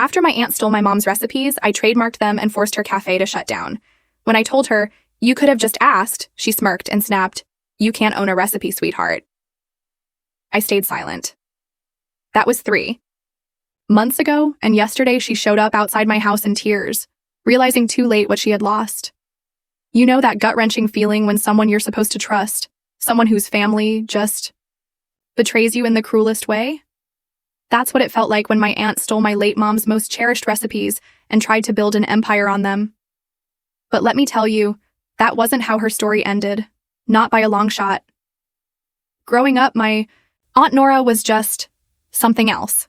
After my aunt stole my mom's recipes, I trademarked them and forced her cafe to shut down. When I told her, "You could have just asked," she smirked and snapped, "You can't own a recipe, sweetheart." I stayed silent. That was 3 months ago, and yesterday she showed up outside my house in tears, realizing too late what she had lost. You know that gut-wrenching feeling when someone you're supposed to trust, someone whose family just betrays you in the cruelest way? That's what it felt like when my aunt stole my late mom's most cherished recipes and tried to build an empire on them. But let me tell you, that wasn't how her story ended. Not by a long shot. Growing up, my Aunt Nora was just something else.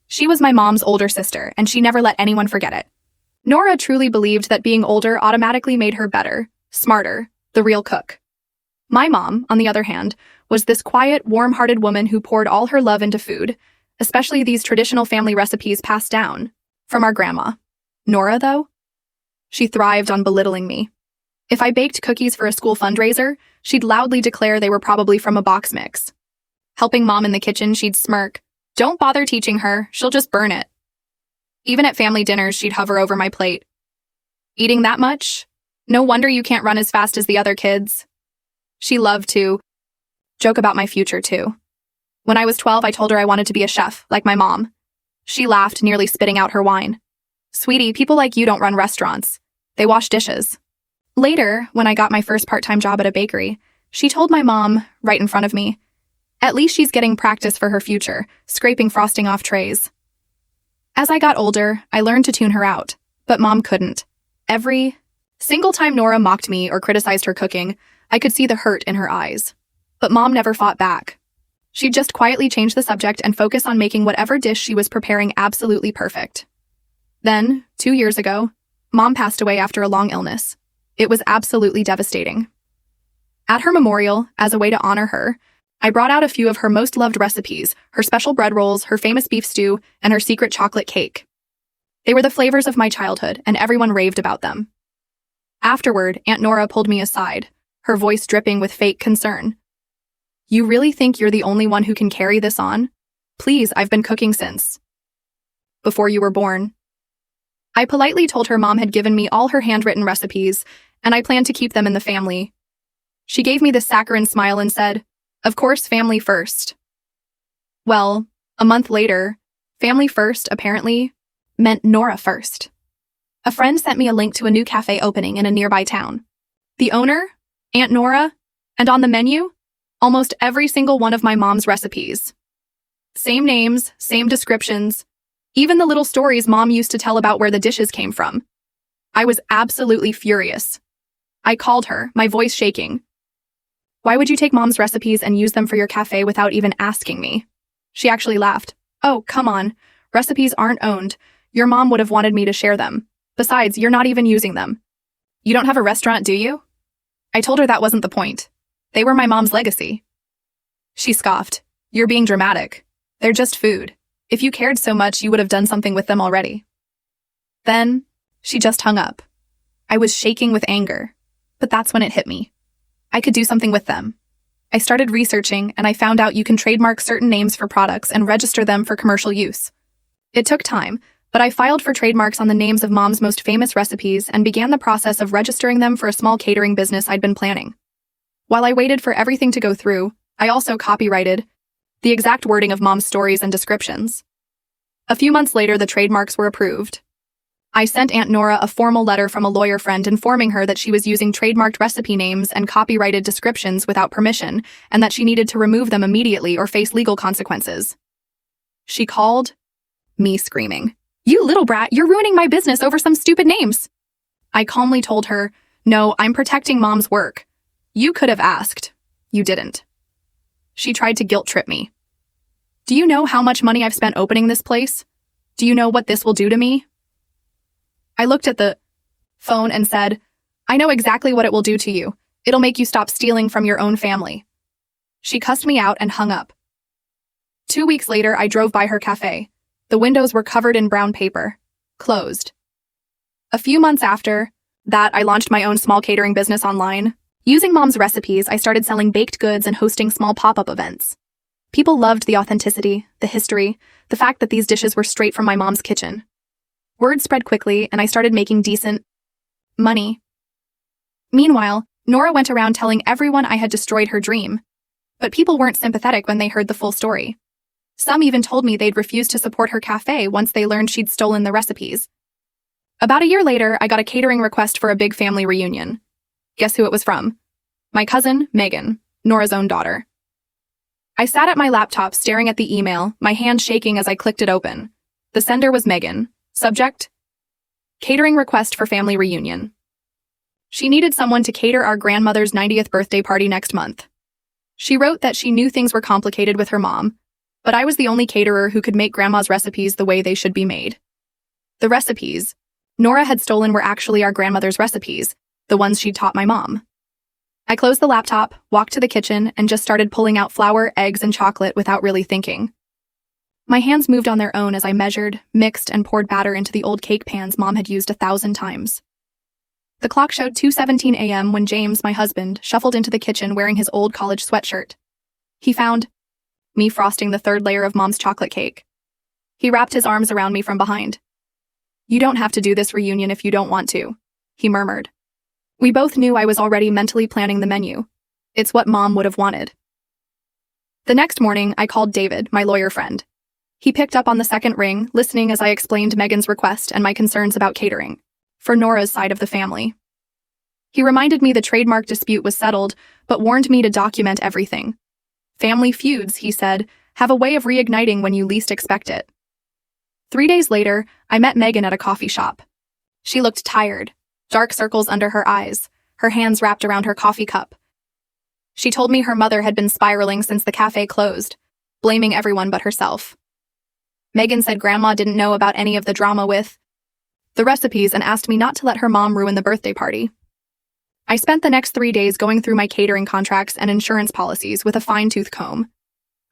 She was my mom's older sister, and she never let anyone forget it. Nora truly believed that being older automatically made her better, smarter, the real cook. My mom, on the other hand, was this quiet, warm-hearted woman who poured all her love into food, especially these traditional family recipes passed down from our grandma. Nora, though? She thrived on belittling me. If I baked cookies for a school fundraiser, she'd loudly declare they were probably from a box mix. Helping mom in the kitchen, she'd smirk, "Don't bother teaching her, she'll just burn it." Even at family dinners, she'd hover over my plate. "Eating that much? No wonder you can't run as fast as the other kids." She loved to joke about my future, too. When I was 12, I told her I wanted to be a chef, like my mom. She laughed, nearly spitting out her wine. "Sweetie, people like you don't run restaurants. They wash dishes." Later, when I got my first part-time job at a bakery, she told my mom, right in front of me, "At least she's getting practice for her future, scraping frosting off trays." As I got older, I learned to tune her out, but mom couldn't. Every single time Nora mocked me or criticized her cooking, I could see the hurt in her eyes. But mom never fought back. She'd just quietly change the subject and focus on making whatever dish she was preparing absolutely perfect. Then, 2 years ago, mom passed away after a long illness. It was absolutely devastating. At her memorial, as a way to honor her, I brought out a few of her most loved recipes, her special bread rolls, her famous beef stew, and her secret chocolate cake. They were the flavors of my childhood, and everyone raved about them. Afterward, Aunt Nora pulled me aside, her voice dripping with fake concern. "You really think you're the only one who can carry this on? Please, I've been cooking since before you were born." I politely told her mom had given me all her handwritten recipes, and I planned to keep them in the family. She gave me the saccharine smile and said, "Of course, family first." Well, a month later, family first, apparently, meant Nora first. A friend sent me a link to a new cafe opening in a nearby town. The owner, Aunt Nora, and on the menu, almost every single one of my mom's recipes. Same names, same descriptions, even the little stories mom used to tell about where the dishes came from. I was absolutely furious. I called her, my voice shaking. "Why would you take mom's recipes and use them for your cafe without even asking me?" She actually laughed. "Oh, come on. Recipes aren't owned. Your mom would have wanted me to share them. Besides, you're not even using them. You don't have a restaurant, do you?" I told her that wasn't the point. They were my mom's legacy. She scoffed. "You're being dramatic. They're just food. If you cared so much, you would have done something with them already." Then, she just hung up. I was shaking with anger, but that's when it hit me. I could do something with them. I started researching, and I found out you can trademark certain names for products and register them for commercial use. It took time, but I filed for trademarks on the names of mom's most famous recipes and began the process of registering them for a small catering business I'd been planning. While I waited for everything to go through, I also copyrighted the exact wording of mom's stories and descriptions. A few months later, the trademarks were approved. I sent Aunt Nora a formal letter from a lawyer friend informing her that she was using trademarked recipe names and copyrighted descriptions without permission, and that she needed to remove them immediately or face legal consequences. She called me screaming, "You little brat, you're ruining my business over some stupid names." I calmly told her, "No, I'm protecting mom's work. You could have asked. You didn't." She tried to guilt trip me. "Do you know how much money I've spent opening this place? Do you know what this will do to me?" I looked at the phone and said, "I know exactly what it will do to you. It'll make you stop stealing from your own family." She cussed me out and hung up. 2 weeks later, I drove by her cafe. The windows were covered in brown paper. Closed. A few months after that, I launched my own small catering business online. Using mom's recipes, I started selling baked goods and hosting small pop-up events. People loved the authenticity, the history, the fact that these dishes were straight from my mom's kitchen. Word spread quickly, and I started making decent money. Meanwhile, Nora went around telling everyone I had destroyed her dream. But people weren't sympathetic when they heard the full story. Some even told me they'd refuse to support her cafe once they learned she'd stolen the recipes. About a year later, I got a catering request for a big family reunion. Guess who it was from? My cousin, Megan, Nora's own daughter. I sat at my laptop staring at the email, my hand shaking as I clicked it open. The sender was Megan. Subject: catering request for family reunion. She needed someone to cater our grandmother's 90th birthday party next month. She wrote that she knew things were complicated with her mom, but I was the only caterer who could make grandma's recipes the way they should be made. The recipes Nora had stolen were actually our grandmother's recipes, the ones she'd taught my mom. I closed the laptop, walked to the kitchen, and just started pulling out flour, eggs, and chocolate without really thinking. My hands moved on their own as I measured, mixed, and poured batter into the old cake pans Mom had used 1,000 times. The clock showed 2:17 a.m. when James, my husband, shuffled into the kitchen wearing his old college sweatshirt. He found me frosting the third layer of Mom's chocolate cake. He wrapped his arms around me from behind. "You don't have to do this reunion if you don't want to," he murmured. We both knew I was already mentally planning the menu. It's what Mom would have wanted. The next morning, I called David, my lawyer friend. He picked up on the second ring, listening as I explained Megan's request and my concerns about catering for Nora's side of the family. He reminded me the trademark dispute was settled, but warned me to document everything. Family feuds, he said, have a way of reigniting when you least expect it. 3 days later, I met Megan at a coffee shop. She looked tired, dark circles under her eyes, her hands wrapped around her coffee cup. She told me her mother had been spiraling since the cafe closed, blaming everyone but herself. Megan said Grandma didn't know about any of the drama with the recipes and asked me not to let her mom ruin the birthday party. I spent the next 3 days going through my catering contracts and insurance policies with a fine-tooth comb.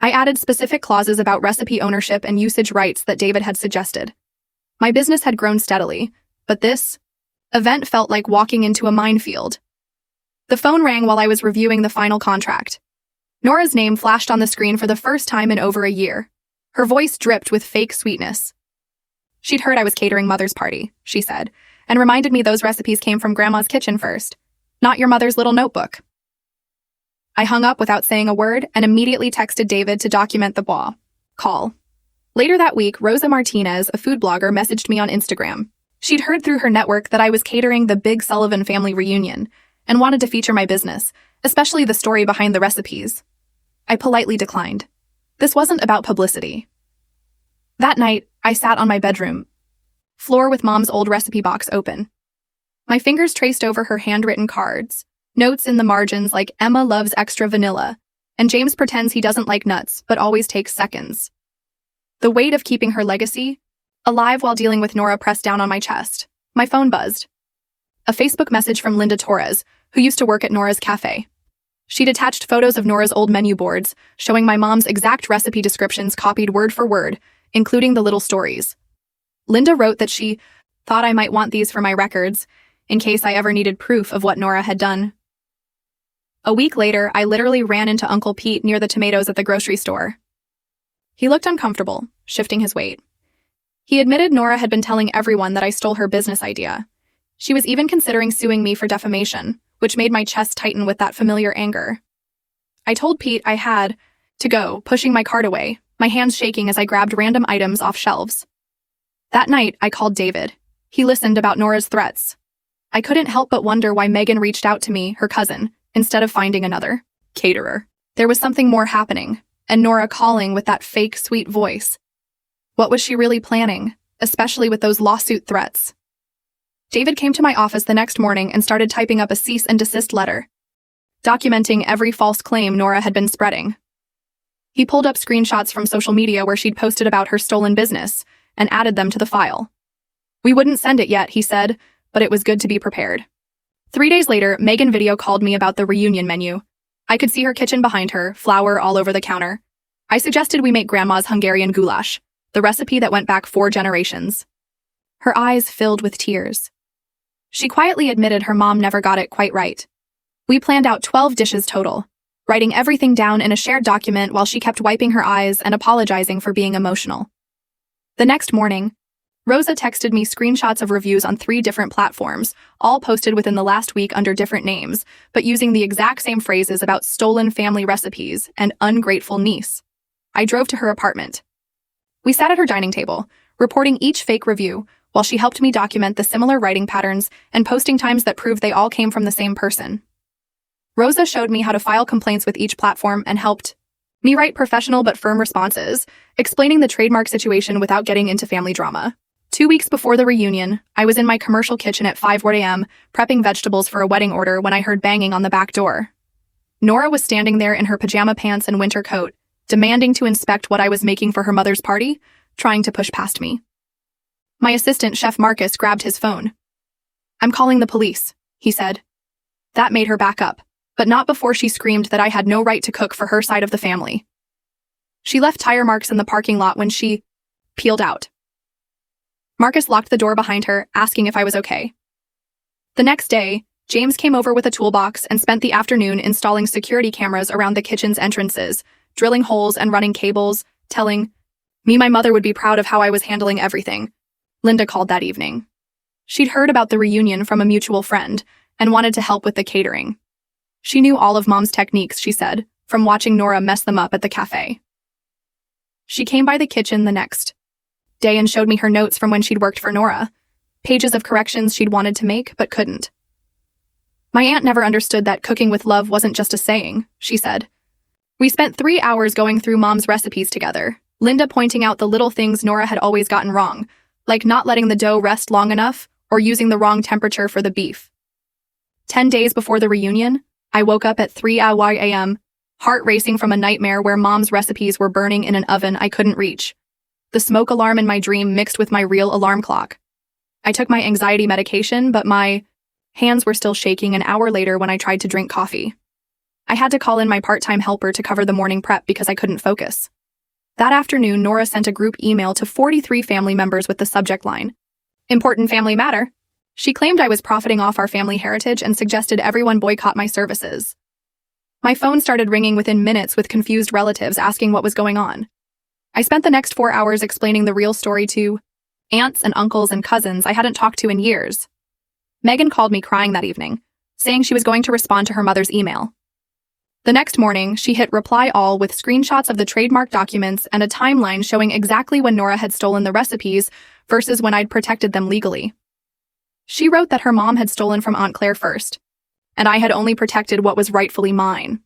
I added specific clauses about recipe ownership and usage rights that David had suggested. My business had grown steadily, but this event felt like walking into a minefield. The phone rang while I was reviewing the final contract. Nora's name flashed on the screen for the first time in over a year. Her voice dripped with fake sweetness. She'd heard I was catering Mother's party, she said, and reminded me those recipes came from Grandma's kitchen first, not your mother's little notebook. I hung up without saying a word and immediately texted David to document the call. Later that week, Rosa Martinez, a food blogger, messaged me on Instagram. She'd heard through her network that I was catering the big Sullivan family reunion and wanted to feature my business, especially the story behind the recipes. I politely declined. This wasn't about publicity. That night, I sat on my bedroom floor with Mom's old recipe box open. My fingers traced over her handwritten cards, notes in the margins like Emma loves extra vanilla, and James pretends he doesn't like nuts but always takes seconds. The weight of keeping her legacy alive while dealing with Nora pressed down on my chest. My phone buzzed. A Facebook message from Linda Torres, who used to work at Nora's café. She'd attached photos of Nora's old menu boards, showing my mom's exact recipe descriptions copied word for word, including the little stories. Linda wrote that she thought I might want these for my records, in case I ever needed proof of what Nora had done. A week later, I literally ran into Uncle Pete near the tomatoes at the grocery store. He looked uncomfortable, shifting his weight. He admitted Nora had been telling everyone that I stole her business idea. She was even considering suing me for defamation, which made my chest tighten with that familiar anger. I told Pete I had to go, pushing my cart away, my hands shaking as I grabbed random items off shelves. That night, I called David. He listened about Nora's threats. I couldn't help but wonder why Megan reached out to me, her cousin, instead of finding another caterer. There was something more happening, and Nora calling with that fake, sweet voice. What was she really planning, especially with those lawsuit threats? David came to my office the next morning and started typing up a cease and desist letter, documenting every false claim Nora had been spreading. He pulled up screenshots from social media where she'd posted about her stolen business and added them to the file. We wouldn't send it yet, he said, but it was good to be prepared. 3 days later, Megan video called me about the reunion menu. I could see her kitchen behind her, flour all over the counter. I suggested we make Grandma's Hungarian goulash, the recipe that went back 4 generations. Her eyes filled with tears. She quietly admitted her mom never got it quite right. We planned out 12 dishes total. writing everything down in a shared document while she kept wiping her eyes and apologizing for being emotional. The next morning, Rosa texted me screenshots of reviews on 3 different platforms, all posted within the last week under different names, but using the exact same phrases about stolen family recipes and ungrateful niece. I drove to her apartment. We sat at her dining table, reporting each fake review, while she helped me document the similar writing patterns and posting times that proved they all came from the same person. Rosa showed me how to file complaints with each platform and helped me write professional but firm responses, explaining the trademark situation without getting into family drama. 2 weeks before the reunion, I was in my commercial kitchen at 5 a.m., prepping vegetables for a wedding order when I heard banging on the back door. Nora was standing there in her pajama pants and winter coat, demanding to inspect what I was making for her mother's party, trying to push past me. My assistant, Chef Marcus, grabbed his phone. "I'm calling the police," he said. That made her back up, but not before she screamed that I had no right to cook for her side of the family. She left tire marks in the parking lot when she peeled out. Marcus locked the door behind her, asking if I was okay. The next day, James came over with a toolbox and spent the afternoon installing security cameras around the kitchen's entrances, drilling holes and running cables, telling me my mother would be proud of how I was handling everything. Linda called that evening. She'd heard about the reunion from a mutual friend and wanted to help with the catering. She knew all of Mom's techniques, she said, from watching Nora mess them up at the café. She came by the kitchen the next day and showed me her notes from when she'd worked for Nora, pages of corrections she'd wanted to make but couldn't. My aunt never understood that cooking with love wasn't just a saying, she said. We spent 3 hours going through Mom's recipes together, Linda pointing out the little things Nora had always gotten wrong, like not letting the dough rest long enough or using the wrong temperature for the beef. 10 days before the reunion, I woke up at 3 a.m., heart racing from a nightmare where Mom's recipes were burning in an oven I couldn't reach. The smoke alarm in my dream mixed with my real alarm clock. I took my anxiety medication, but my hands were still shaking an hour later when I tried to drink coffee. I had to call in my part-time helper to cover the morning prep because I couldn't focus. That afternoon, Nora sent a group email to 43 family members with the subject line, "Important family matter." She claimed I was profiting off our family heritage and suggested everyone boycott my services. My phone started ringing within minutes with confused relatives asking what was going on. I spent the next 4 hours explaining the real story to aunts and uncles and cousins I hadn't talked to in years. Megan called me crying that evening, saying she was going to respond to her mother's email. The next morning, she hit reply all with screenshots of the trademark documents and a timeline showing exactly when Nora had stolen the recipes versus when I'd protected them legally. She wrote that her mom had stolen from Aunt Claire first, and I had only protected what was rightfully mine.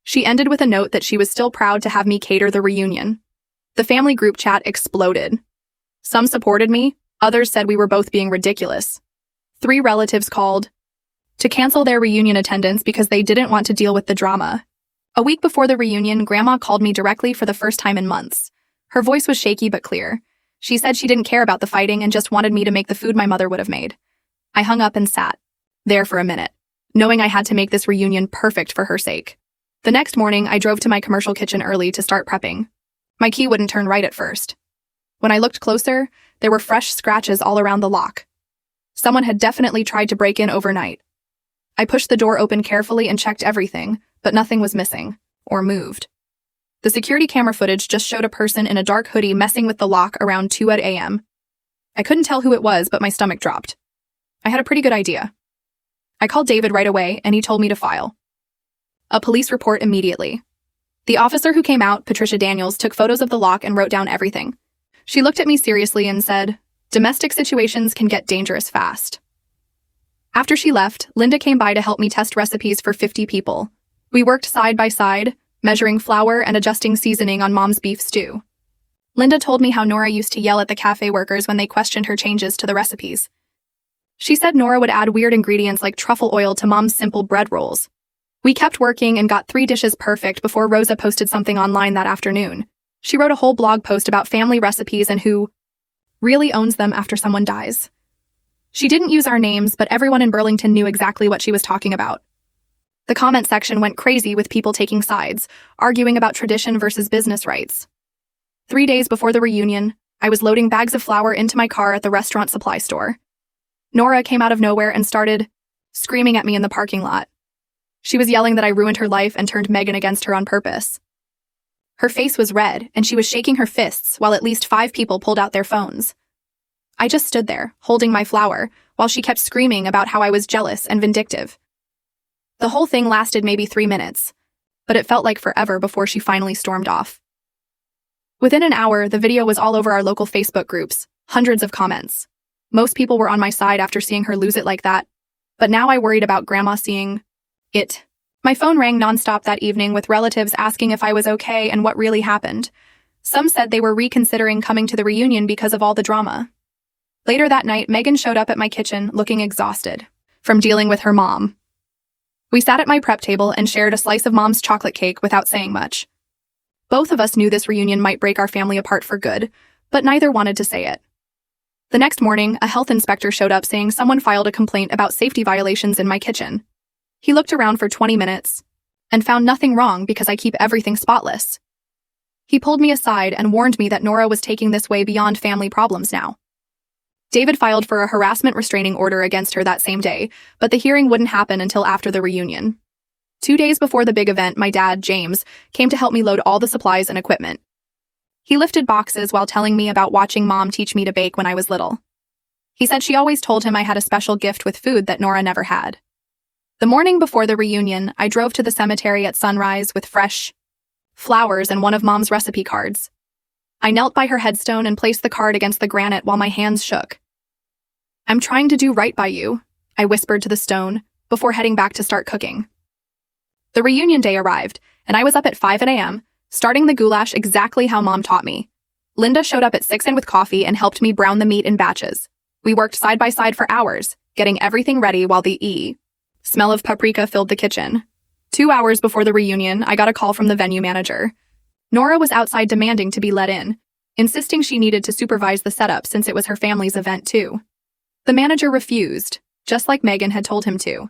She ended with a note that she was still proud to have me cater the reunion. The family group chat exploded. Some supported me, others said we were both being ridiculous. 3 relatives called to cancel their reunion attendance because they didn't want to deal with the drama. A week before the reunion, Grandma called me directly for the first time in months. Her voice was shaky but clear. She said she didn't care about the fighting and just wanted me to make the food my mother would have made. I hung up and sat there for a minute, knowing I had to make this reunion perfect for her sake. The next morning, I drove to my commercial kitchen early to start prepping. My key wouldn't turn right at first. When I looked closer, there were fresh scratches all around the lock. Someone had definitely tried to break in overnight. I pushed the door open carefully and checked everything, but nothing was missing, or moved. The security camera footage just showed a person in a dark hoodie messing with the lock around 2 a.m. I couldn't tell who it was, but my stomach dropped. I had a pretty good idea. I called David right away, and he told me to file a police report immediately. The officer who came out, Patricia Daniels, took photos of the lock and wrote down everything. She looked at me seriously and said, "Domestic situations can get dangerous fast." After she left, Linda came by to help me test recipes for 50 people. We worked side by side, measuring flour and adjusting seasoning on Mom's beef stew. Linda told me how Nora used to yell at the cafe workers when they questioned her changes to the recipes. She said Nora would add weird ingredients like truffle oil to Mom's simple bread rolls. We kept working and got 3 dishes perfect before Rosa posted something online that afternoon. She wrote a whole blog post about family recipes and who really owns them after someone dies. She didn't use our names, but everyone in Burlington knew exactly what she was talking about. The comment section went crazy with people taking sides, arguing about tradition versus business rights. 3 days before the reunion, I was loading bags of flour into my car at the restaurant supply store. Nora came out of nowhere and started screaming at me in the parking lot. She was yelling that I ruined her life and turned Megan against her on purpose. Her face was red, and she was shaking her fists while at least 5 people pulled out their phones. I just stood there, holding my flower, while she kept screaming about how I was jealous and vindictive. The whole thing lasted maybe 3 minutes, but it felt like forever before she finally stormed off. Within an hour, the video was all over our local Facebook groups, hundreds of comments. Most people were on my side after seeing her lose it like that, but now I worried about Grandma seeing it. My phone rang nonstop that evening with relatives asking if I was okay and what really happened. Some said they were reconsidering coming to the reunion because of all the drama. Later that night, Megan showed up at my kitchen looking exhausted from dealing with her mom. We sat at my prep table and shared a slice of Mom's chocolate cake without saying much. Both of us knew this reunion might break our family apart for good, but neither wanted to say it. The next morning, a health inspector showed up saying someone filed a complaint about safety violations in my kitchen. He looked around for 20 minutes and found nothing wrong because I keep everything spotless. He pulled me aside and warned me that Nora was taking this way beyond family problems now. David filed for a harassment restraining order against her that same day, but the hearing wouldn't happen until after the reunion. 2 days before the big event, my dad, James, came to help me load all the supplies and equipment. He lifted boxes while telling me about watching Mom teach me to bake when I was little. He said she always told him I had a special gift with food that Nora never had. The morning before the reunion, I drove to the cemetery at sunrise with fresh flowers and one of Mom's recipe cards. I knelt by her headstone and placed the card against the granite while my hands shook. "I'm trying to do right by you," I whispered to the stone, before heading back to start cooking. The reunion day arrived, and I was up at 5 a.m., starting the goulash exactly how Mom taught me. Linda showed up at 6 with coffee and helped me brown the meat in batches. We worked side by side for hours, getting everything ready while the smell of paprika filled the kitchen. 2 hours before the reunion, I got a call from the venue manager. Nora was outside demanding to be let in, insisting she needed to supervise the setup since it was her family's event too. The manager refused, just like Megan had told him to.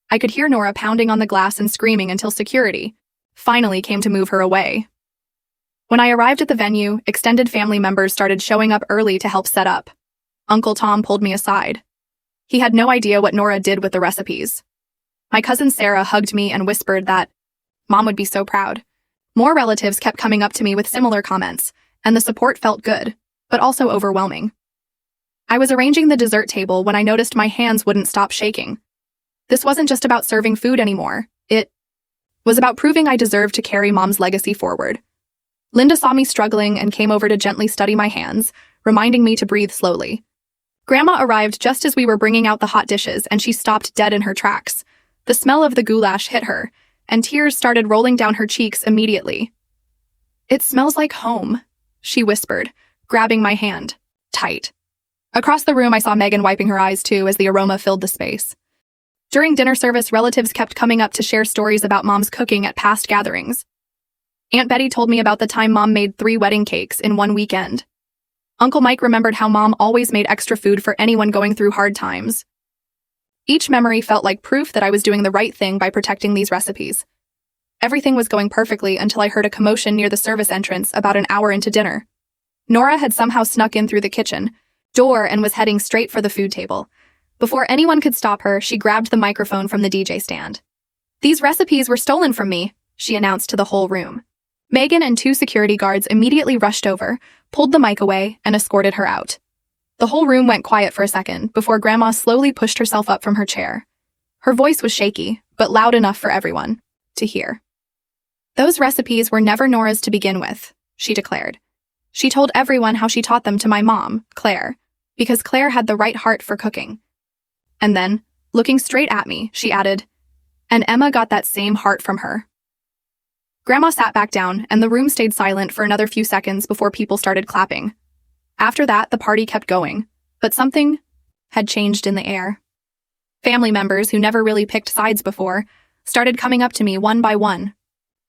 I could hear Nora pounding on the glass and screaming until security finally came to move her away. When I arrived at the venue, extended family members started showing up early to help set up. Uncle Tom pulled me aside. He had no idea what Nora did with the recipes. My cousin Sarah hugged me and whispered that Mom would be so proud. More relatives kept coming up to me with similar comments, and the support felt good, but also overwhelming. I was arranging the dessert table when I noticed my hands wouldn't stop shaking. This wasn't just about serving food anymore. It was about proving I deserved to carry Mom's legacy forward. Linda saw me struggling and came over to gently study my hands, reminding me to breathe slowly. Grandma arrived just as we were bringing out the hot dishes, and she stopped dead in her tracks. The smell of the goulash hit her, and tears started rolling down her cheeks immediately. "It smells like home," she whispered, grabbing my hand tight. Across the room, I saw Megan wiping her eyes too as the aroma filled the space. During dinner service, relatives kept coming up to share stories about Mom's cooking at past gatherings. Aunt Betty told me about the time Mom made 3 wedding cakes in one weekend. Uncle Mike remembered how Mom always made extra food for anyone going through hard times. Each memory felt like proof that I was doing the right thing by protecting these recipes. Everything was going perfectly until I heard a commotion near the service entrance about an hour into dinner. Nora had somehow snuck in through the kitchen door and was heading straight for the food table. Before anyone could stop her, she grabbed the microphone from the DJ stand. "These recipes were stolen from me," she announced to the whole room. Megan and 2 security guards immediately rushed over, pulled the mic away, and escorted her out. The whole room went quiet for a second before Grandma slowly pushed herself up from her chair. Her voice was shaky, but loud enough for everyone to hear. "Those recipes were never Nora's to begin with," she declared. She told everyone how she taught them to my mom, Claire, because Claire had the right heart for cooking. And then, looking straight at me, she added, "And Emma got that same heart from her." Grandma sat back down, and the room stayed silent for another few seconds before people started clapping. After that, the party kept going, but something had changed in the air. Family members who never really picked sides before started coming up to me one by one.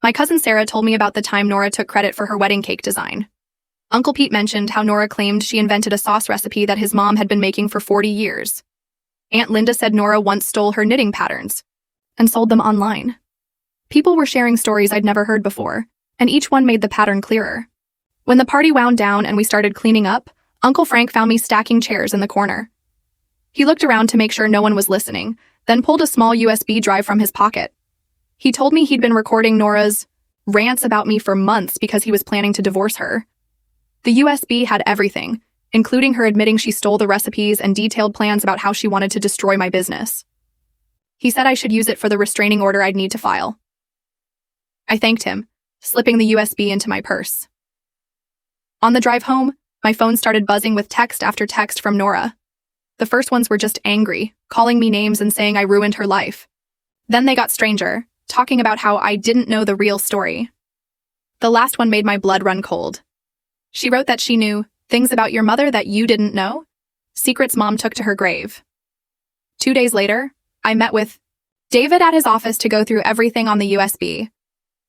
My cousin Sarah told me about the time Nora took credit for her wedding cake design. Uncle Pete mentioned how Nora claimed she invented a sauce recipe that his mom had been making for 40 years. Aunt Linda said Nora once stole her knitting patterns and sold them online. People were sharing stories I'd never heard before, and each one made the pattern clearer. When the party wound down and we started cleaning up, Uncle Frank found me stacking chairs in the corner. He looked around to make sure no one was listening, then pulled a small USB drive from his pocket. He told me he'd been recording Nora's rants about me for months because he was planning to divorce her. The USB had everything, including her admitting she stole the recipes and detailed plans about how she wanted to destroy my business. He said I should use it for the restraining order I'd need to file. I thanked him, slipping the USB into my purse. On the drive home, my phone started buzzing with text after text from Nora. The first ones were just angry, calling me names and saying I ruined her life. Then they got stranger, talking about how I didn't know the real story. The last one made my blood run cold. She wrote that she knew things about your mother that you didn't know, secrets Mom took to her grave. 2 days later, I met with David at his office to go through everything on the USB.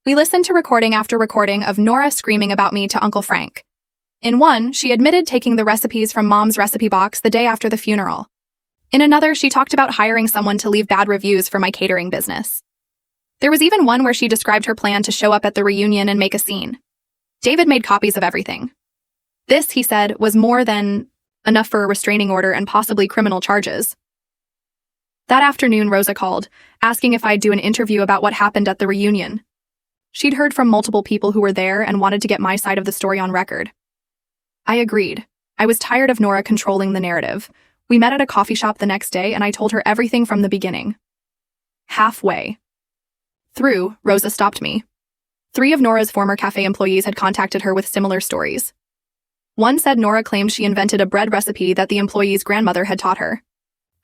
We listened to recording after recording of Nora screaming about me to Uncle Frank. In one, she admitted taking the recipes from Mom's recipe box the day after the funeral. In another, she talked about hiring someone to leave bad reviews for my catering business. There was even one where she described her plan to show up at the reunion and make a scene. David made copies of everything. This, he said, was more than enough for a restraining order and possibly criminal charges. That afternoon, Rosa called, asking if I'd do an interview about what happened at the reunion. She'd heard from multiple people who were there and wanted to get my side of the story on record. I agreed. I was tired of Nora controlling the narrative. We met at a coffee shop the next day and I told her everything from the beginning. Halfway through, Rosa stopped me. 3 of Nora's former cafe employees had contacted her with similar stories. One said Nora claimed she invented a bread recipe that the employee's grandmother had taught her.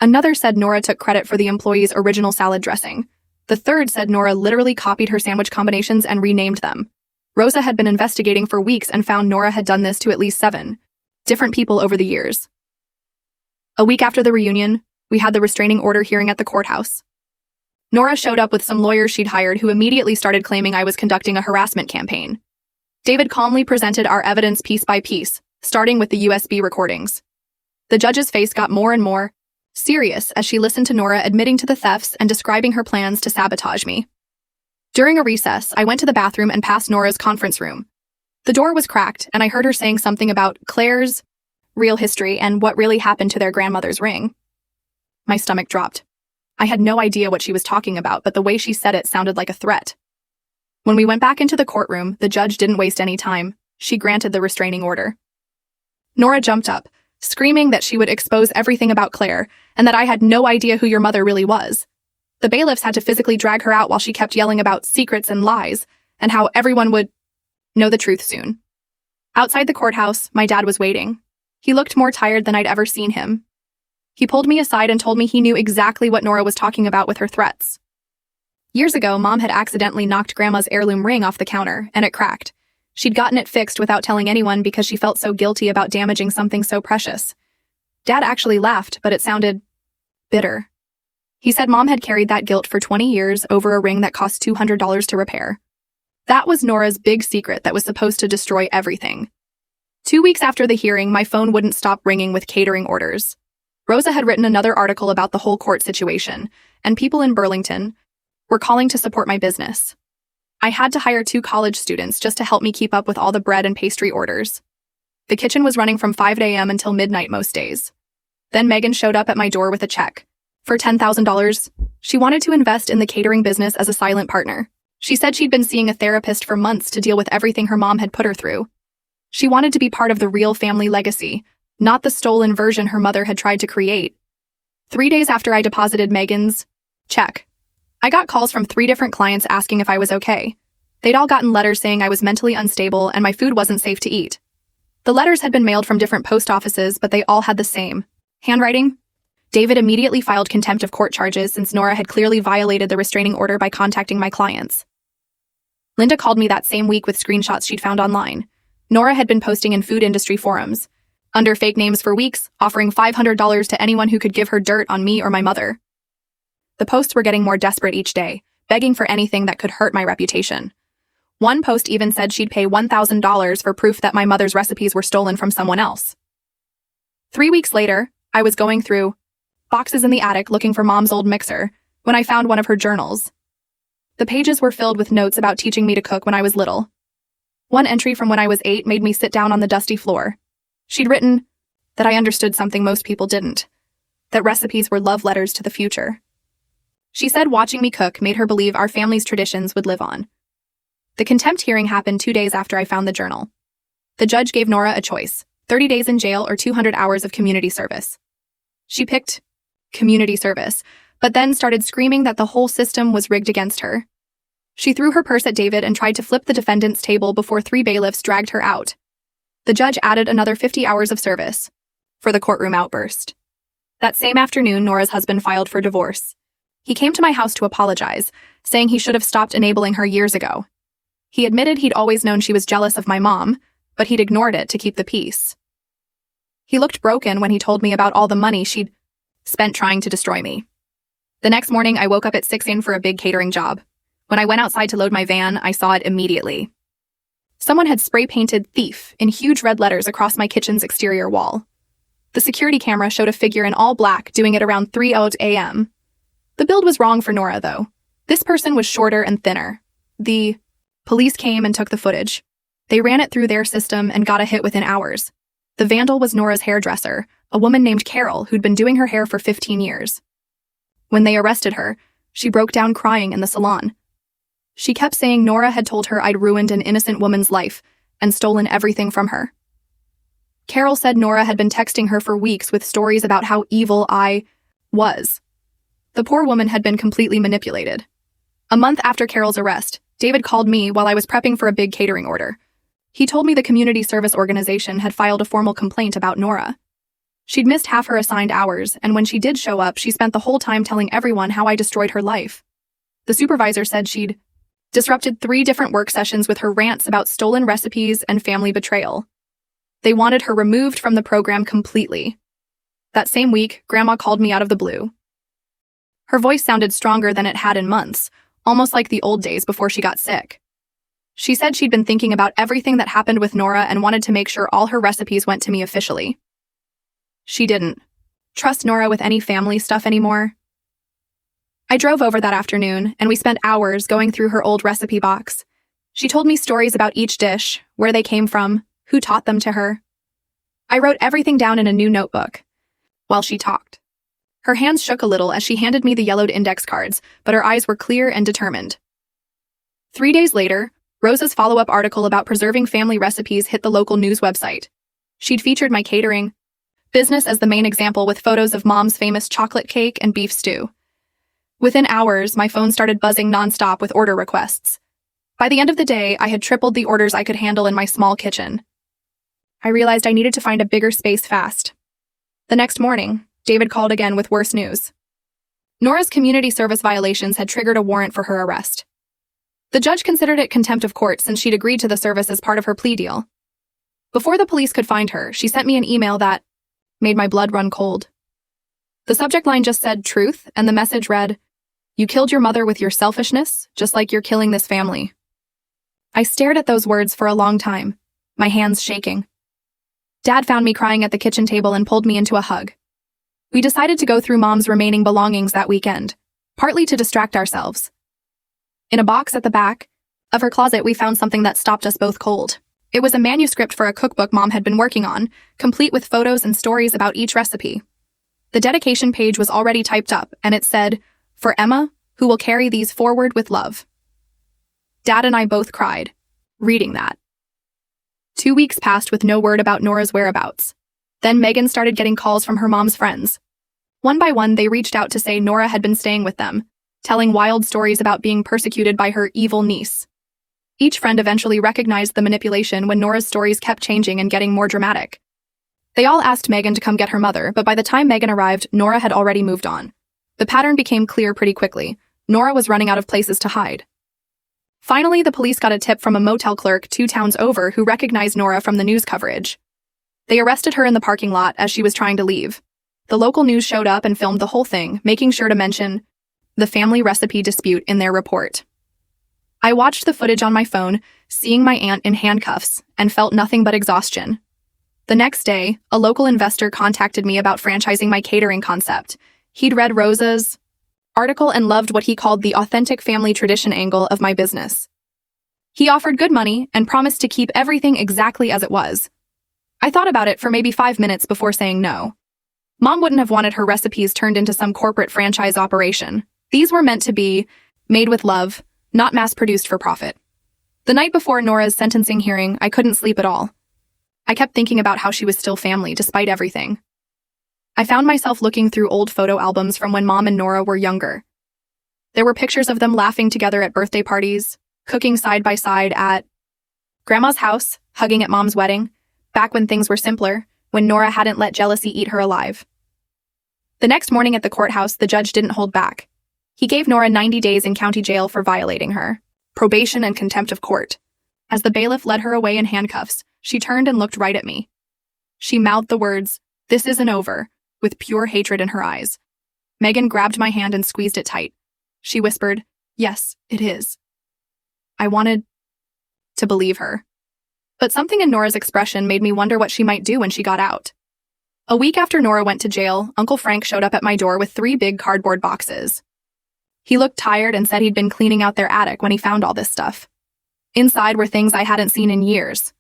Another said Nora took credit for the employee's original salad dressing. The third said Nora literally copied her sandwich combinations and renamed them. Rosa had been investigating for weeks and found Nora had done this to at least 7 different people over the years. A week after the reunion, we had the restraining order hearing at the courthouse. Nora showed up with some lawyers she'd hired who immediately started claiming I was conducting a harassment campaign. David calmly presented our evidence piece by piece, starting with the USB recordings. The judge's face got more and more serious as she listened to Nora admitting to the thefts and describing her plans to sabotage me. During a recess, I went to the bathroom and passed Nora's conference room. The door was cracked, and I heard her saying something about Claire's real history and what really happened to their grandmother's ring. My stomach dropped. I had no idea what she was talking about, but the way she said it sounded like a threat. When we went back into the courtroom, the judge didn't waste any time. She granted the restraining order. Nora jumped up, screaming that she would expose everything about Claire and that I had no idea who your mother really was. The bailiffs had to physically drag her out while she kept yelling about secrets and lies and how everyone would know the truth soon. Outside the courthouse, my dad was waiting. He looked more tired than I'd ever seen him. He pulled me aside and told me he knew exactly what Nora was talking about with her threats. Years ago, Mom had accidentally knocked Grandma's heirloom ring off the counter, and it cracked. She'd gotten it fixed without telling anyone because she felt so guilty about damaging something so precious. Dad actually laughed, but it sounded bitter. He said Mom had carried that guilt for 20 years over a ring that cost $200 to repair. That was Nora's big secret that was supposed to destroy everything. 2 weeks after the hearing, my phone wouldn't stop ringing with catering orders. Rosa had written another article about the whole court situation, and people in Burlington were calling to support my business. I had to hire 2 college students just to help me keep up with all the bread and pastry orders. The kitchen was running from 5 a.m. until midnight most days. Then Megan showed up at my door with a check for $10,000. She wanted to invest in the catering business as a silent partner. She said she'd been seeing a therapist for months to deal with everything her mom had put her through. She wanted to be part of the real family legacy, not the stolen version her mother had tried to create. 3 days after I deposited Megan's check, I got calls from 3 different clients asking if I was okay. They'd all gotten letters saying I was mentally unstable and my food wasn't safe to eat. The letters had been mailed from different post offices, but they all had the same handwriting. David immediately filed contempt of court charges since Nora had clearly violated the restraining order by contacting my clients. Linda called me that same week with screenshots she'd found online. Nora had been posting in food industry forums, under fake names for weeks, offering $500 to anyone who could give her dirt on me or my mother. The posts were getting more desperate each day, begging for anything that could hurt my reputation. One post even said she'd pay $1,000 for proof that my mother's recipes were stolen from someone else. 3 weeks later, I was going through boxes in the attic looking for Mom's old mixer when I found one of her journals. The pages were filled with notes about teaching me to cook when I was little. One entry from when I was 8 made me sit down on the dusty floor. She'd written that I understood something most people didn't, that recipes were love letters to the future. She said watching me cook made her believe our family's traditions would live on. The contempt hearing happened 2 days after I found the journal. The judge gave Nora a choice: 30 days in jail or 200 hours of community service. She picked community service, but then started screaming that the whole system was rigged against her. She threw her purse at David and tried to flip the defendant's table before 3 bailiffs dragged her out. The judge added another 50 hours of service for the courtroom outburst. That same afternoon, Nora's husband filed for divorce. He came to my house to apologize, saying he should have stopped enabling her years ago. He admitted he'd always known she was jealous of my mom, but he'd ignored it to keep the peace. He looked broken when he told me about all the money she'd spent trying to destroy me. The next morning, I woke up at 6 a.m. for a big catering job. When I went outside to load my van, I saw it immediately. Someone had spray-painted "thief" in huge red letters across my kitchen's exterior wall. The security camera showed a figure in all black doing it around 3:00 a.m. The build was wrong for Nora, though. This person was shorter and thinner. The police came and took the footage. They ran it through their system and got a hit within hours. The vandal was Nora's hairdresser, a woman named Carol who'd been doing her hair for 15 years. When they arrested her, she broke down crying in the salon. She kept saying Nora had told her I'd ruined an innocent woman's life and stolen everything from her. Carol said Nora had been texting her for weeks with stories about how evil I was. The poor woman had been completely manipulated. A month after Carol's arrest, David called me while I was prepping for a big catering order. He told me the community service organization had filed a formal complaint about Nora. She'd missed half her assigned hours, and when she did show up, she spent the whole time telling everyone how I destroyed her life. The supervisor said she'd disrupted 3 different work sessions with her rants about stolen recipes and family betrayal. They wanted her removed from the program completely. That same week, Grandma called me out of the blue. Her voice sounded stronger than it had in months, almost like the old days before she got sick. She said she'd been thinking about everything that happened with Nora and wanted to make sure all her recipes went to me officially. She didn't trust Nora with any family stuff anymore. I drove over that afternoon, and we spent hours going through her old recipe box. She told me stories about each dish, where they came from, who taught them to her. I wrote everything down in a new notebook while she talked. Her hands shook a little as she handed me the yellowed index cards, but her eyes were clear and determined. 3 days later, Rosa's follow-up article about preserving family recipes hit the local news website. She'd featured my catering business as the main example with photos of Mom's famous chocolate cake and beef stew. Within hours, my phone started buzzing nonstop with order requests. By the end of the day, I had tripled the orders I could handle in my small kitchen. I realized I needed to find a bigger space fast. The next morning, David called again with worse news. Nora's community service violations had triggered a warrant for her arrest. The judge considered it contempt of court since she'd agreed to the service as part of her plea deal. Before the police could find her, she sent me an email that made my blood run cold. The subject line just said truth, and the message read, "You killed your mother with your selfishness, just like you're killing this family." I stared at those words for a long time, my hands shaking. Dad found me crying at the kitchen table and pulled me into a hug. We decided to go through Mom's remaining belongings that weekend, partly to distract ourselves. In a box at the back of her closet, we found something that stopped us both cold. It was a manuscript for a cookbook Mom had been working on, complete with photos and stories about each recipe. The dedication page was already typed up, and it said, "For Emma, who will carry these forward with love." Dad and I both cried, reading that. 2 weeks passed with no word about Nora's whereabouts. Then Megan started getting calls from her mom's friends. One by one, they reached out to say Nora had been staying with them, telling wild stories about being persecuted by her evil niece. Each friend eventually recognized the manipulation when Nora's stories kept changing and getting more dramatic. They all asked Megan to come get her mother, but by the time Megan arrived, Nora had already moved on. The pattern became clear pretty quickly. Nora was running out of places to hide. Finally, the police got a tip from a motel clerk 2 towns over who recognized Nora from the news coverage. They arrested her in the parking lot as she was trying to leave. The local news showed up and filmed the whole thing, making sure to mention the family recipe dispute in their report. I watched the footage on my phone, seeing my aunt in handcuffs, and felt nothing but exhaustion. The next day, a local investor contacted me about franchising my catering concept. He'd read Rosa's article and loved what he called the authentic family tradition angle of my business. He offered good money and promised to keep everything exactly as it was. I thought about it for maybe 5 minutes before saying no. Mom wouldn't have wanted her recipes turned into some corporate franchise operation. These were meant to be made with love, not mass-produced for profit. The night before Nora's sentencing hearing, I couldn't sleep at all. I kept thinking about how she was still family, despite everything. I found myself looking through old photo albums from when Mom and Nora were younger. There were pictures of them laughing together at birthday parties, cooking side by side at Grandma's house, hugging at Mom's wedding, back when things were simpler, when Nora hadn't let jealousy eat her alive. The next morning at the courthouse, the judge didn't hold back. He gave Nora 90 days in county jail for violating her, probation and contempt of court. As the bailiff led her away in handcuffs, she turned and looked right at me. She mouthed the words, "This isn't over," with pure hatred in her eyes. Megan grabbed my hand and squeezed it tight. She whispered, "Yes, it is." I wanted to believe her. But something in Nora's expression made me wonder what she might do when she got out. A week after Nora went to jail, Uncle Frank showed up at my door with 3 big cardboard boxes. He looked tired and said he'd been cleaning out their attic when he found all this stuff. Inside were things I hadn't seen in years.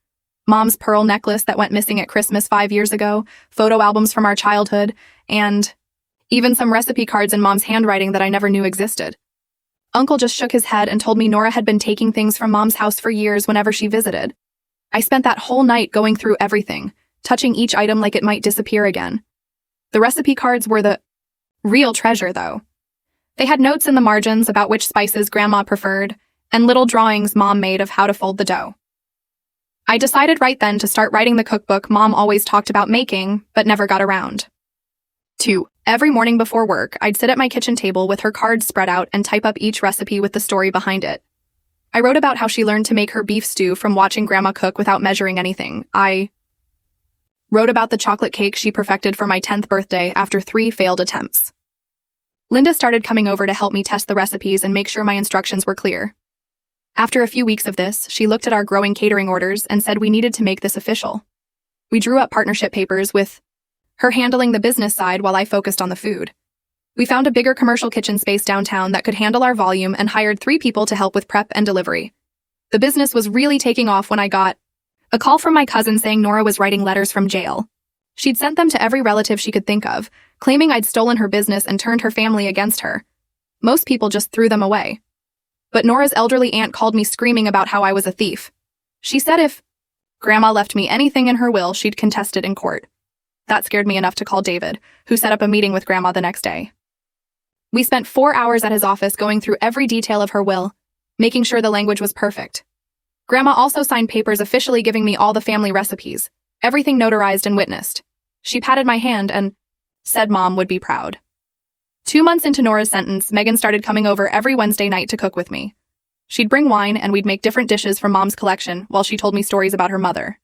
Mom's pearl necklace that went missing at Christmas 5 years ago, photo albums from our childhood, and even some recipe cards in Mom's handwriting that I never knew existed. Uncle just shook his head and told me Nora had been taking things from Mom's house for years whenever she visited. I spent that whole night going through everything, touching each item like it might disappear again. The recipe cards were the real treasure, though. They had notes in the margins about which spices Grandma preferred, and little drawings Mom made of how to fold the dough. I decided right then to start writing the cookbook Mom always talked about making, but never got around to. Every morning before work, I'd sit at my kitchen table with her cards spread out and type up each recipe with the story behind it. I wrote about how she learned to make her beef stew from watching Grandma cook without measuring anything. I wrote about the chocolate cake she perfected for my 10th birthday after 3 failed attempts. Linda started coming over to help me test the recipes and make sure my instructions were clear. After a few weeks of this, she looked at our growing catering orders and said we needed to make this official. We drew up partnership papers with her handling the business side while I focused on the food. We found a bigger commercial kitchen space downtown that could handle our volume and hired 3 people to help with prep and delivery. The business was really taking off when I got a call from my cousin saying Nora was writing letters from jail. She'd sent them to every relative she could think of, claiming I'd stolen her business and turned her family against her. Most people just threw them away. But Nora's elderly aunt called me screaming about how I was a thief. She said if Grandma left me anything in her will, she'd contest it in court. That scared me enough to call David, who set up a meeting with Grandma the next day. We spent 4 hours at his office going through every detail of her will, making sure the language was perfect. Grandma also signed papers officially giving me all the family recipes, everything notarized and witnessed. She patted my hand and said Mom would be proud. 2 months into Nora's sentence, Megan started coming over every Wednesday night to cook with me. She'd bring wine and we'd make different dishes from Mom's collection while she told me stories about her mother.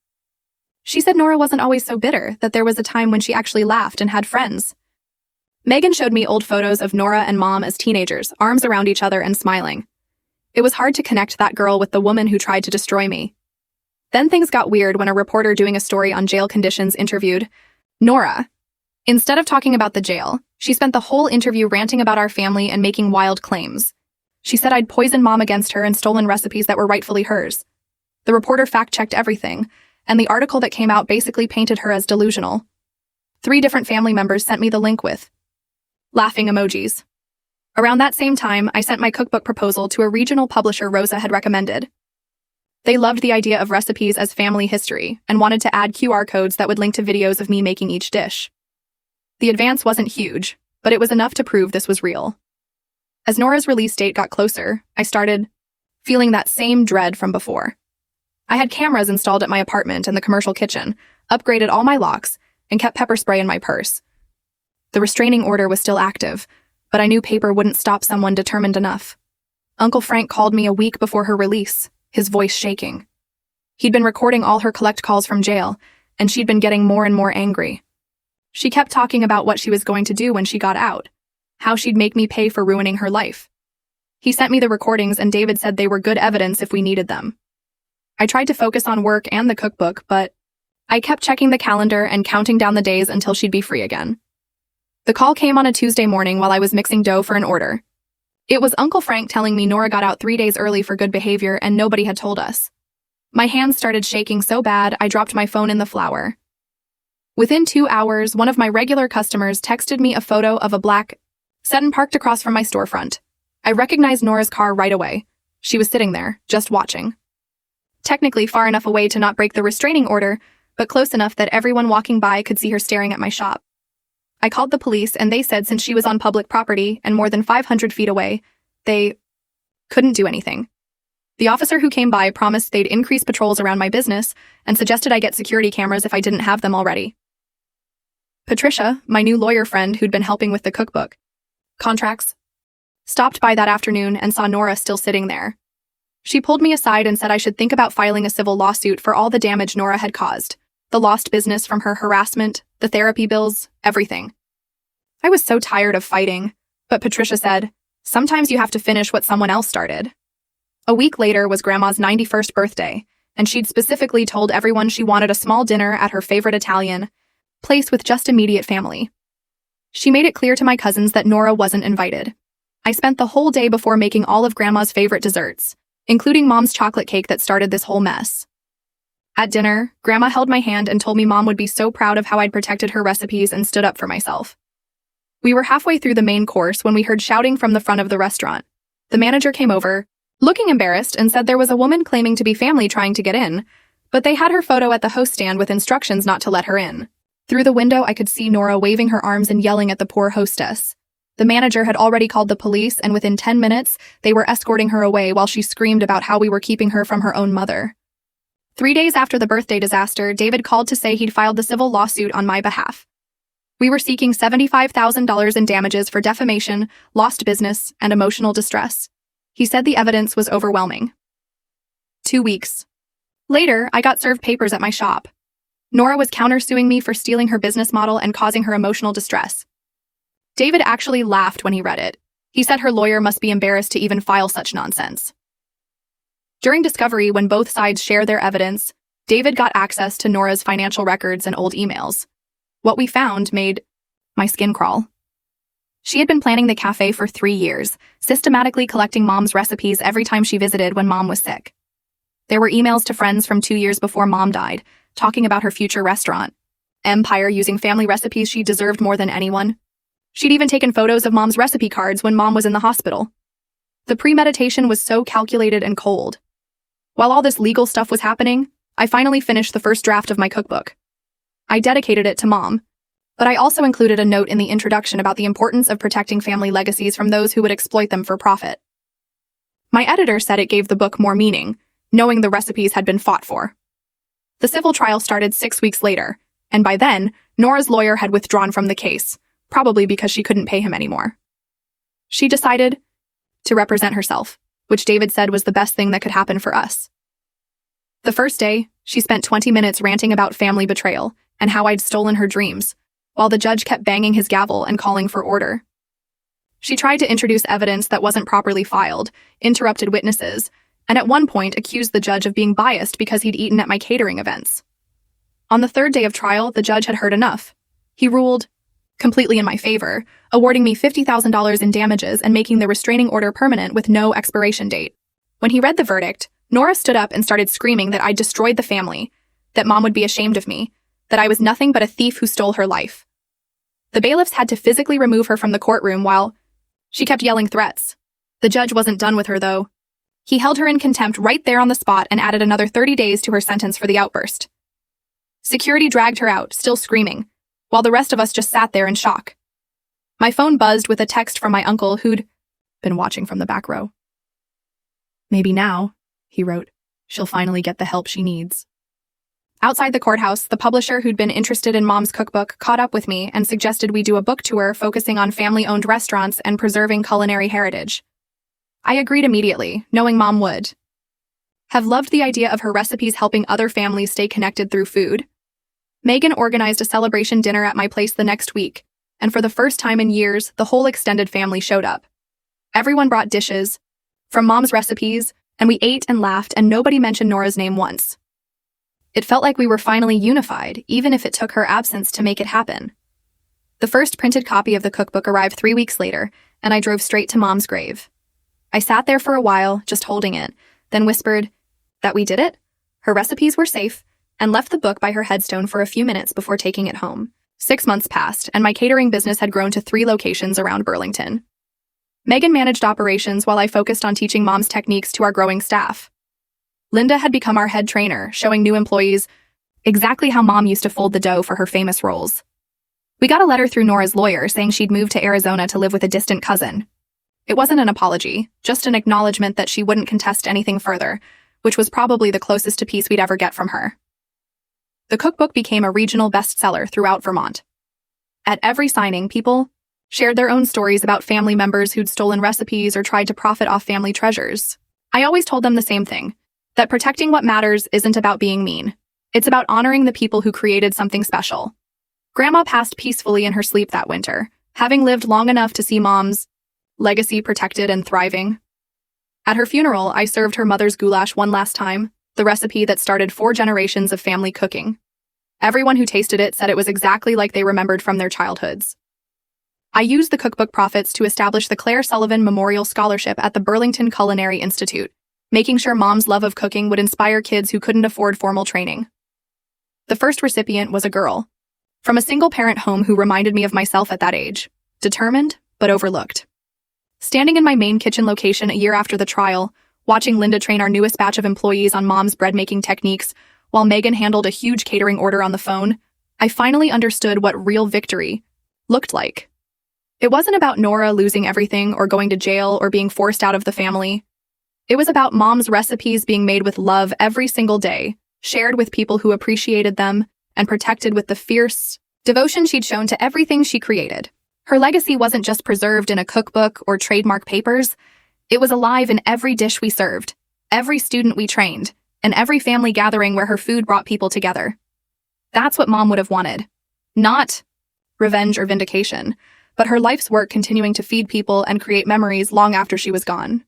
She said Nora wasn't always so bitter, that there was a time when she actually laughed and had friends. Megan showed me old photos of Nora and Mom as teenagers, arms around each other and smiling. It was hard to connect that girl with the woman who tried to destroy me. Then things got weird when a reporter doing a story on jail conditions interviewed Nora. Instead of talking about the jail, she spent the whole interview ranting about our family and making wild claims. She said I'd poisoned Mom against her and stolen recipes that were rightfully hers. The reporter fact-checked everything, and the article that came out basically painted her as delusional. 3 different family members sent me the link with laughing emojis. Around that same time, I sent my cookbook proposal to a regional publisher Rosa had recommended. They loved the idea of recipes as family history and wanted to add QR codes that would link to videos of me making each dish. The advance wasn't huge, but it was enough to prove this was real. As Nora's release date got closer, I started feeling that same dread from before. I had cameras installed at my apartment and the commercial kitchen, upgraded all my locks, and kept pepper spray in my purse. The restraining order was still active, but I knew paper wouldn't stop someone determined enough. Uncle Frank called me a week before her release, his voice shaking. He'd been recording all her collect calls from jail, and she'd been getting more and more angry. She kept talking about what she was going to do when she got out, how she'd make me pay for ruining her life. He sent me the recordings and David said they were good evidence if we needed them. I tried to focus on work and the cookbook, but I kept checking the calendar and counting down the days until she'd be free again. The call came on a Tuesday morning while I was mixing dough for an order. It was Uncle Frank telling me Nora got out 3 days early for good behavior and nobody had told us. My hands started shaking so bad I dropped my phone in the flour. Within 2 hours, one of my regular customers texted me a photo of a black set and parked across from my storefront. I recognized Nora's car right away. She was sitting there, just watching. Technically far enough away to not break the restraining order, but close enough that everyone walking by could see her staring at my shop. I called the police, and they said since she was on public property and more than 500 feet away, they couldn't do anything. The officer who came by promised they'd increase patrols around my business and suggested I get security cameras if I didn't have them already. Patricia, my new lawyer friend who'd been helping with the cookbook contracts, stopped by that afternoon and saw Nora still sitting there. She pulled me aside and said I should think about filing a civil lawsuit for all the damage Nora had caused, the lost business from her harassment, the therapy bills, everything. I was so tired of fighting, but Patricia said, sometimes you have to finish what someone else started. A week later was Grandma's 91st birthday, and she'd specifically told everyone she wanted a small dinner at her favorite Italian place with just immediate family. She made it clear to my cousins that Nora wasn't invited. I spent the whole day before making all of Grandma's favorite desserts, including Mom's chocolate cake that started this whole mess. At dinner, Grandma held my hand and told me Mom would be so proud of how I'd protected her recipes and stood up for myself. We were halfway through the main course when we heard shouting from the front of the restaurant. The manager came over, looking embarrassed, and said there was a woman claiming to be family trying to get in, but they had her photo at the host stand with instructions not to let her in. Through the window, I could see Nora waving her arms and yelling at the poor hostess. The manager had already called the police, and within 10 minutes, they were escorting her away while she screamed about how we were keeping her from her own mother. 3 days after the birthday disaster, David called to say he'd filed the civil lawsuit on my behalf. We were seeking $75,000 in damages for defamation, lost business, and emotional distress. He said the evidence was overwhelming. 2 weeks later, I got served papers at my shop. Nora was countersuing me for stealing her business model and causing her emotional distress. David actually laughed when he read it. He said her lawyer must be embarrassed to even file such nonsense. During discovery, when both sides share their evidence, David got access to Nora's financial records and old emails. What we found made my skin crawl. She had been planning the cafe for 3 years, systematically collecting Mom's recipes every time she visited when Mom was sick. There were emails to friends from 2 years before Mom died, talking about her future restaurant empire using family recipes she deserved more than anyone. She'd even taken photos of Mom's recipe cards when Mom was in the hospital. The premeditation was so calculated and cold. While all this legal stuff was happening, I finally finished the first draft of my cookbook. I dedicated it to Mom, but I also included a note in the introduction about the importance of protecting family legacies from those who would exploit them for profit. My editor said it gave the book more meaning, knowing the recipes had been fought for. The civil trial started 6 weeks later, and by then, Nora's lawyer had withdrawn from the case, probably because she couldn't pay him anymore. She decided to represent herself, which David said was the best thing that could happen for us. The first day, she spent 20 minutes ranting about family betrayal and how I'd stolen her dreams, while the judge kept banging his gavel and calling for order. She tried to introduce evidence that wasn't properly filed, interrupted witnesses, and at one point accused the judge of being biased because he'd eaten at my catering events. On the third day of trial, the judge had heard enough. He ruled completely in my favor, awarding me $50,000 in damages and making the restraining order permanent with no expiration date. When he read the verdict, Nora stood up and started screaming that I'd destroyed the family, that Mom would be ashamed of me, that I was nothing but a thief who stole her life. The bailiffs had to physically remove her from the courtroom while she kept yelling threats. The judge wasn't done with her, though. He held her in contempt right there on the spot and added another 30 days to her sentence for the outburst. Security dragged her out, still screaming, while the rest of us just sat there in shock. My phone buzzed with a text from my uncle who'd been watching from the back row. "Maybe now," he wrote, "she'll finally get the help she needs." Outside the courthouse, the publisher who'd been interested in Mom's cookbook caught up with me and suggested we do a book tour focusing on family-owned restaurants and preserving culinary heritage. I agreed immediately, knowing Mom would have loved the idea of her recipes helping other families stay connected through food. Megan organized a celebration dinner at my place the next week, and for the first time in years, the whole extended family showed up. Everyone brought dishes from Mom's recipes, and we ate and laughed, and nobody mentioned Nora's name once. It felt like we were finally unified, even if it took her absence to make it happen. The first printed copy of the cookbook arrived 3 weeks later, and I drove straight to Mom's grave. I sat there for a while, just holding it, then whispered that we did it, her recipes were safe, and left the book by her headstone for a few minutes before taking it home. 6 months passed, and my catering business had grown to 3 locations around Burlington. Megan managed operations while I focused on teaching mom's techniques to our growing staff. Linda had become our head trainer, showing new employees exactly how mom used to fold the dough for her famous rolls. We got a letter through Nora's lawyer saying she'd moved to Arizona to live with a distant cousin. It wasn't an apology, just an acknowledgement that she wouldn't contest anything further, which was probably the closest to peace we'd ever get from her. The cookbook became a regional bestseller throughout Vermont. At every signing, people shared their own stories about family members who'd stolen recipes or tried to profit off family treasures. I always told them the same thing, that protecting what matters isn't about being mean. It's about honoring the people who created something special. Grandma passed peacefully in her sleep that winter, having lived long enough to see mom's legacy protected and thriving. At her funeral, I served her mother's goulash one last time, the recipe that started 4 generations of family cooking. Everyone who tasted it said it was exactly like they remembered from their childhoods. I used the cookbook profits to establish the Claire Sullivan Memorial Scholarship at the Burlington Culinary Institute, making sure mom's love of cooking would inspire kids who couldn't afford formal training. The first recipient was a girl, from a single-parent home who reminded me of myself at that age, determined but overlooked. Standing in my main kitchen location a year after the trial, watching Linda train our newest batch of employees on mom's bread-making techniques, while Megan handled a huge catering order on the phone, I finally understood what real victory looked like. It wasn't about Nora losing everything or going to jail or being forced out of the family. It was about mom's recipes being made with love every single day, shared with people who appreciated them, and protected with the fierce devotion she'd shown to everything she created. Her legacy wasn't just preserved in a cookbook or trademark papers. It was alive in every dish we served, every student we trained, and every family gathering where her food brought people together. That's what mom would have wanted. Not revenge or vindication, but her life's work continuing to feed people and create memories long after she was gone.